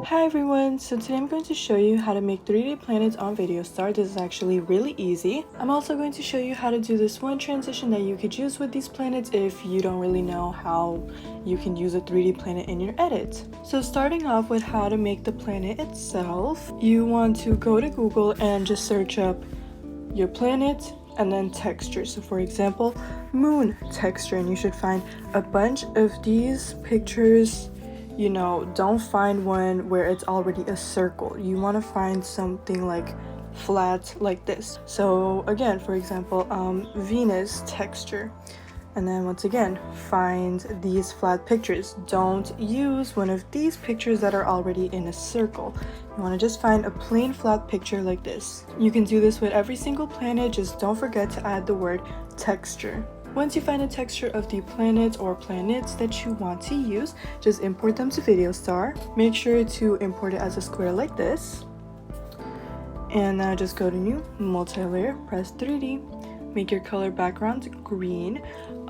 Hi everyone, so today I'm going to show you how to make 3D planets on Videostar. This is actually really easy. I'm also going to show you how to do this one transition that you could use with these planets if you don't really know how you can use a 3D planet in your edit. So starting off with how to make the planet itself, you want to go to Google and just search up your planet and then texture. So for example, moon texture, and you should find a bunch of these pictures. Don't find one where it's already a circle. You want to find something like flat like this. So again, for example, Venus texture. And then once again, find these flat pictures. Don't use one of these pictures that are already in a circle. You want to just find a plain flat picture like this. You can do this with every single planet, just don't forget to add the word texture. Once you find a texture of the planet or planets that you want to use, just import them to Videostar. Make sure to import it as a square like this. And now just go to New, Multi-Layer, press 3D. Make your color background green.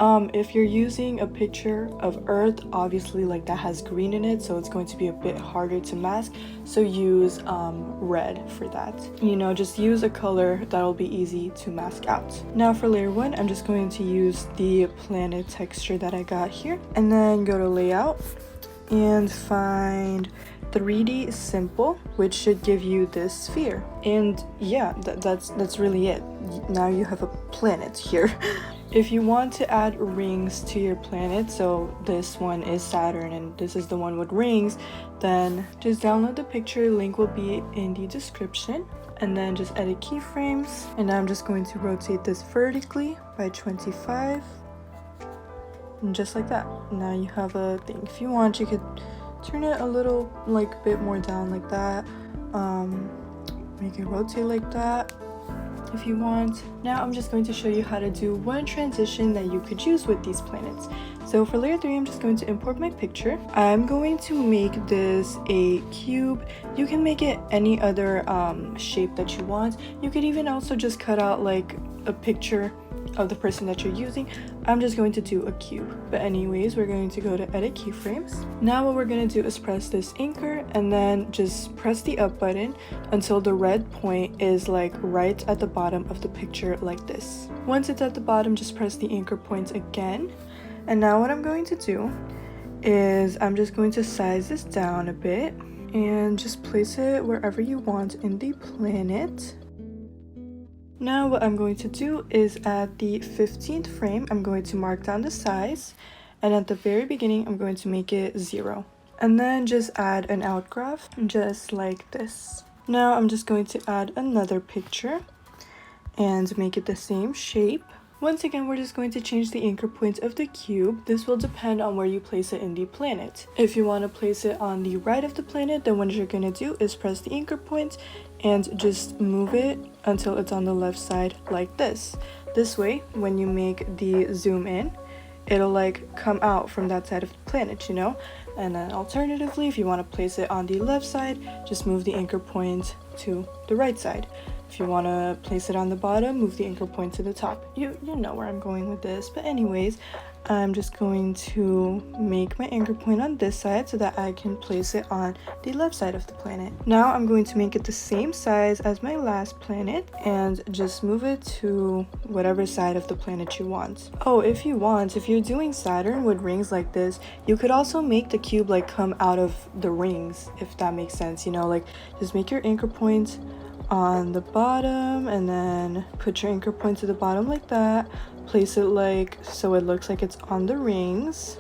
If you're using a picture of Earth, obviously like that has green in it, so it's going to be a bit harder to mask, so use red for that. Just use a color that'll be easy to mask out. Now for layer 1, I'm just going to use the planet texture that I got here, and then go to layout and find 3D simple, which should give you this sphere. And yeah, that's really it. Now you have a planet here. If you want to add rings to your planet, so this one is Saturn and this is the one with rings, then just download the picture. Link will be in the description. And then just edit keyframes. And now I'm just going to rotate this vertically by 25. And just like that. Now you have a thing. If you want, you could turn it a little bit more down like that. Make it rotate like that if you want. Now I'm just going to show you how to do one transition that you could use with these planets. So for layer 3, I'm just going to import my picture. I'm going to make this a cube. You can make it any other shape that you want. You could even also just cut out like a picture of the person that you're using. I'm just going to do a cube. But anyways, we're going to go to edit keyframes. Now what we're going to do is press this anchor and then just press the up button until the red point is like right at the bottom of the picture like this. Once it's at the bottom, just press the anchor points again. And now what I'm going to do is I'm just going to size this down a bit and just place it wherever you want in the planet. Now what I'm going to do is at the 15th frame, I'm going to mark down the size, and at the very beginning, I'm going to make it 0. And then just add an outgraph, just like this. Now I'm just going to add another picture and make it the same shape. Once again, we're just going to change the anchor point of the cube. This will depend on where you place it in the planet. If you want to place it on the right of the planet, then what you're going to do is press the anchor point and just move it until it's on the left side like this. This way, when you make the zoom in, it'll like come out from that side of the planet, And then alternatively, if you want to place it on the left side, just move the anchor point to the right side. If you want to place it on the bottom, move the anchor point to the top. You know where I'm going with this. But anyways, I'm just going to make my anchor point on this side so that I can place it on the left side of the planet. Now I'm going to make it the same size as my last planet and just move it to whatever side of the planet you want. Oh, if you're doing Saturn with rings like this, you could also make the cube like come out of the rings, if that makes sense. Just make your anchor point on the bottom and then put your anchor point to the bottom like that. Place it like so it looks like it's on the rings.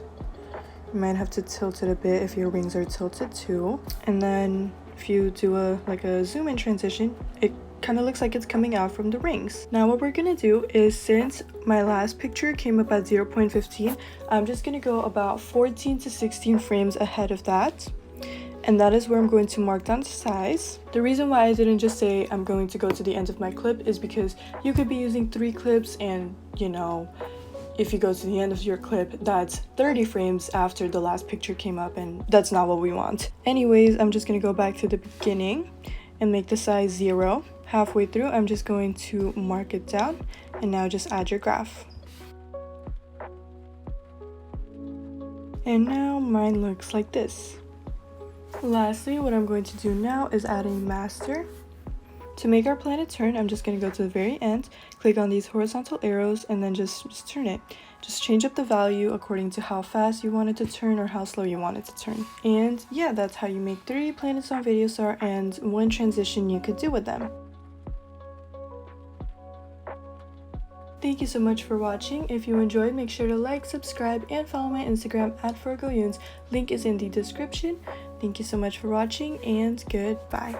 You might have to tilt it a bit if your rings are tilted too. And then if you do a zoom in transition, it kind of looks like it's coming out from the rings. Now what we're gonna do is, since my last picture came up at 0.15, I'm just gonna go about 14 to 16 frames ahead of that. And that is where I'm going to mark down the size. The reason why I didn't just say I'm going to go to the end of my clip is because you could be using 3 clips and, if you go to the end of your clip, that's 30 frames after the last picture came up, and that's not what we want. Anyways, I'm just going to go back to the beginning and make the size 0. Halfway through, I'm just going to mark it down, and now just add your graph. And now mine looks like this. Lastly, what I'm going to do now is add a master. To make our planet turn, I'm just going to go to the very end, click on these horizontal arrows, and then just turn it. Just change up the value according to how fast you want it to turn or how slow you want it to turn. And yeah, that's how you make 3D planets on Videostar and one transition you could do with them. Thank you so much for watching. If you enjoyed, make sure to like, subscribe, and follow my Instagram at @ForgoYunes. Link is in the description. Thank you so much for watching, and goodbye.